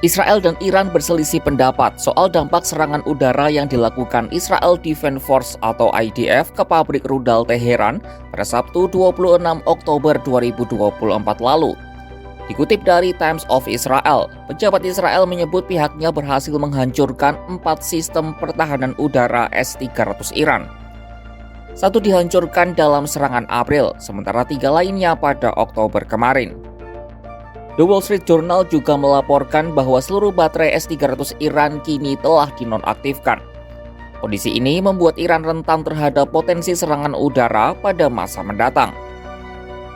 Israel dan Iran berselisih pendapat soal dampak serangan udara yang dilakukan Israel Defense Force atau IDF ke pabrik rudal Teheran pada Sabtu 26 Oktober 2024 lalu. Dikutip dari Times of Israel, pejabat Israel menyebut pihaknya berhasil menghancurkan 4 sistem pertahanan udara S-300 Iran. Satu dihancurkan dalam serangan April, sementara 3 lainnya pada Oktober kemarin. The Wall Street Journal juga melaporkan bahwa seluruh baterai S-300 Iran kini telah dinonaktifkan. Kondisi ini membuat Iran rentan terhadap potensi serangan udara pada masa mendatang.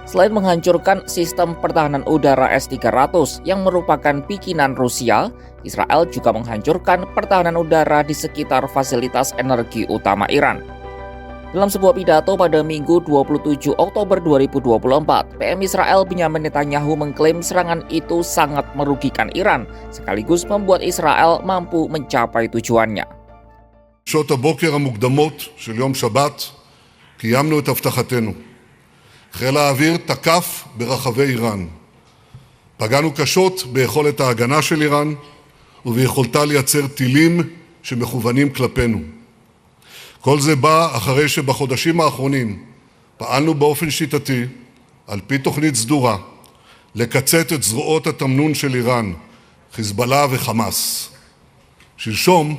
Selain menghancurkan sistem pertahanan udara S-300 yang merupakan bikinan Rusia, Israel juga menghancurkan pertahanan udara di sekitar fasilitas energi utama Iran. Dalam sebuah pidato pada Minggu 27 Oktober 2024, PM Israel Benyamin Netanyahu mengklaim serangan itu sangat merugikan Iran, sekaligus membuat Israel mampu mencapai tujuannya. בשעות הבוקר המוקדמות של יום שבת קיימנו את הבטחתנו. חיל האוויר תקף ברחבי איראן. פגענו קשות ביכולת ההגנה של איראן וביכולתה לייצר טילים שמכוונים כלפינו. כל זה בא אחרי שבחודשים האחרונים פעלנו באופן שיטתי, על פי תוכנית סדורה, לקצץ את זרועות התמנון של איראן, חיזבאללה וחמאס. שלשום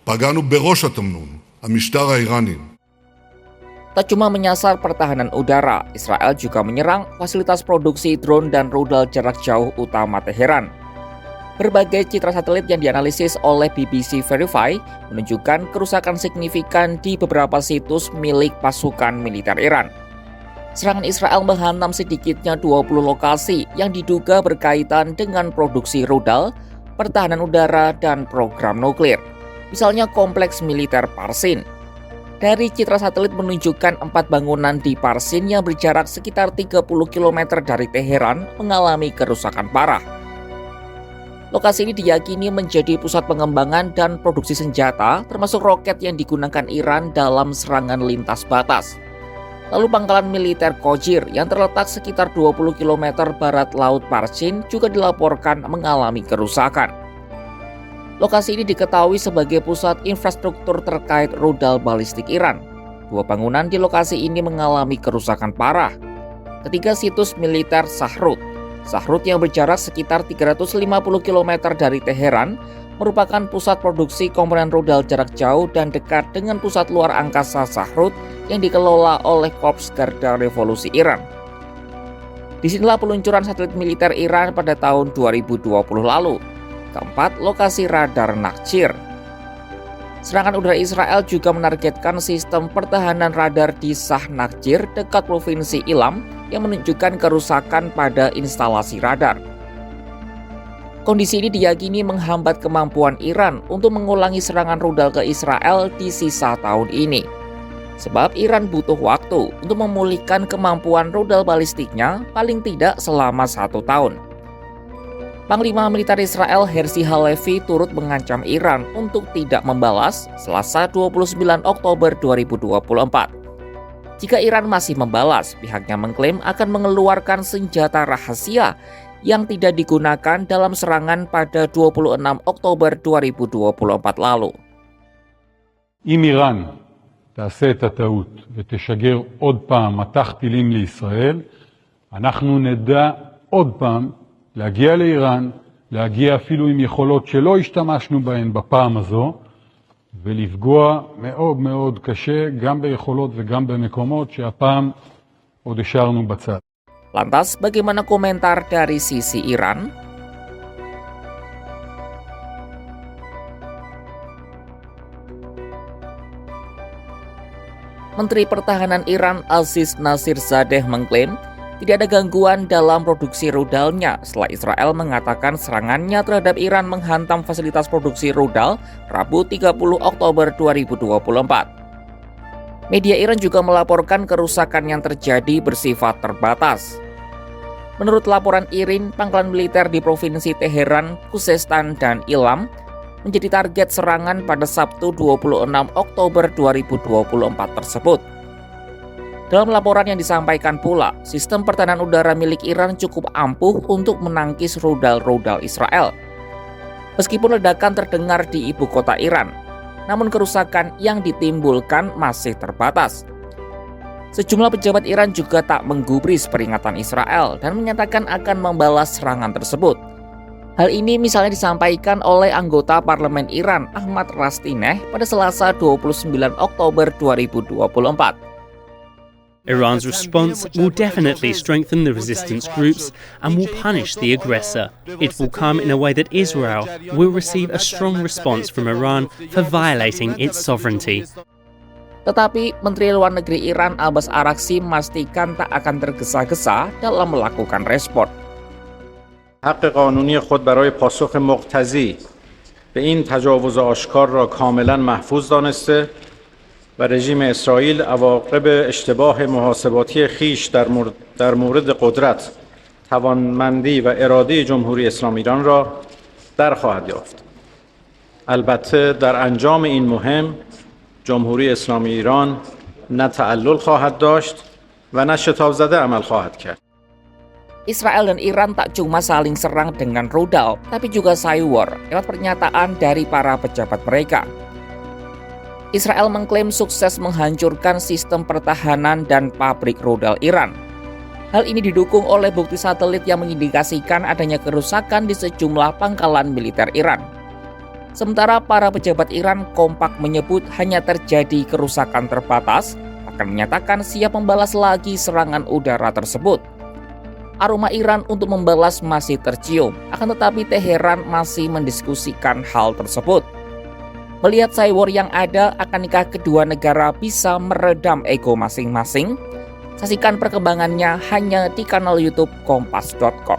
פגענו בראש התמנון, המשטר האיראני. Tak cuma menyasar pertahanan udara, Israel juga menyerang fasilitas produksi drone dan rudal jarak jauh utama Teheran. Berbagai citra satelit yang dianalisis oleh BBC Verify menunjukkan kerusakan signifikan di beberapa situs milik pasukan militer Iran. Serangan Israel menghantam sedikitnya 20 lokasi yang diduga berkaitan dengan produksi rudal, pertahanan udara, dan program nuklir. Misalnya kompleks militer Parsin. Dari citra satelit menunjukkan 4 bangunan di Parsin yang berjarak sekitar 30 km dari Teheran mengalami kerusakan parah. Lokasi ini diyakini menjadi pusat pengembangan dan produksi senjata, termasuk roket yang digunakan Iran dalam serangan lintas batas. Lalu pangkalan militer Kojir yang terletak sekitar 20 km barat laut Parsin juga dilaporkan mengalami kerusakan. Lokasi ini diketahui sebagai pusat infrastruktur terkait rudal balistik Iran. 2 bangunan di lokasi ini mengalami kerusakan parah. Ketiga situs militer Sahrut yang berjarak sekitar 350 km dari Teheran merupakan pusat produksi komponen rudal jarak jauh dan dekat dengan pusat luar angkasa Sahrut yang dikelola oleh Korps Garda Revolusi Iran. Disinilah peluncuran satelit militer Iran pada tahun 2020 lalu. Keempat, lokasi radar Nakchir. Serangan udara Israel juga menargetkan sistem pertahanan radar di Shah Nakchir dekat provinsi Ilam yang menunjukkan kerusakan pada instalasi radar. Kondisi ini diyakini menghambat kemampuan Iran untuk mengulangi serangan rudal ke Israel di sisa tahun ini. Sebab Iran butuh waktu untuk memulihkan kemampuan rudal balistiknya paling tidak selama 1 tahun. Panglima Militer Israel Herzi Halevi turut mengancam Iran untuk tidak membalas Selasa 29 Oktober 2024. Jika Iran masih membalas, pihaknya mengklaim akan mengeluarkan senjata rahasia yang tidak digunakan dalam serangan pada 26 Oktober 2024 lalu. אם איראן תעשה את הטעות ותשגר עוד פעם מטח טילים לישראל, אנחנו נדע עוד פעם להגיע לאיראן, להגיע אפילו עם יכולות שלא השתמשנו בהן בפעם הזו, ולפגוע מאוד מאוד קשה גם ביכולות וגם במקומות שהפעם עוד השארנו בצד. Lantas, bagaimana komentar dari sisi Iran? Menteri Pertahanan Iran Aziz Nasirzadeh mengklaim tidak ada gangguan dalam produksi rudalnya setelah Israel mengatakan serangannya terhadap Iran menghantam fasilitas produksi rudal Rabu 30 Oktober 2024. Media Iran juga melaporkan kerusakan yang terjadi bersifat terbatas. Menurut laporan IRIN, pangkalan militer di Provinsi Teheran, Khuzestan, dan Ilam menjadi target serangan pada Sabtu 26 Oktober 2024 tersebut. Dalam laporan yang disampaikan pula, sistem pertahanan udara milik Iran cukup ampuh untuk menangkis rudal-rudal Israel. Meskipun ledakan terdengar di ibu kota Iran, namun kerusakan yang ditimbulkan masih terbatas. Sejumlah pejabat Iran juga tak menggubris peringatan Israel dan menyatakan akan membalas serangan tersebut. Hal ini misalnya disampaikan oleh anggota parlemen Iran Ahmad Rastineh pada Selasa 29 Oktober 2024. Iran's response will definitely strengthen the resistance groups and will punish the aggressor. It will come in a way that Israel will receive a strong response from Iran for violating its sovereignty. Tetapi Menteri Luar Negeri Iran Abbas Araghchi memastikan tak akan tergesa-gesa dalam melakukan respon. حق قانونی خود برای پاسخ مقتضی به این تجاوز آشکار را کاملا محفوظ دانسته و رژیم اسرائیل عواقب اشتباه محاسباتی خیش در مورد قدرت، توانمندی و اراده جمهوری اسلامی ایران را در خواهد یافت. البته در انجام این مهم جمهوری اسلامی ایران نه تعلل خواهد داشت و نه شتاب زده عمل خواهد کرد. Israel dan Iran tak cuma saling serang dengan rudal, tapi juga cyber lewat pernyataan dari para pejabat mereka. Israel mengklaim sukses menghancurkan sistem pertahanan dan pabrik rudal Iran. Hal ini didukung oleh bukti satelit yang mengindikasikan adanya kerusakan di sejumlah pangkalan militer Iran. Sementara para pejabat Iran kompak menyebut hanya terjadi kerusakan terbatas, akan menyatakan siap membalas lagi serangan udara tersebut. Aroma Iran untuk membalas masih tercium, akan tetapi Teheran masih mendiskusikan hal tersebut. Melihat cyber yang ada, akankah kedua negara bisa meredam ego masing-masing? Saksikan perkembangannya hanya di kanal YouTube Kompas.com.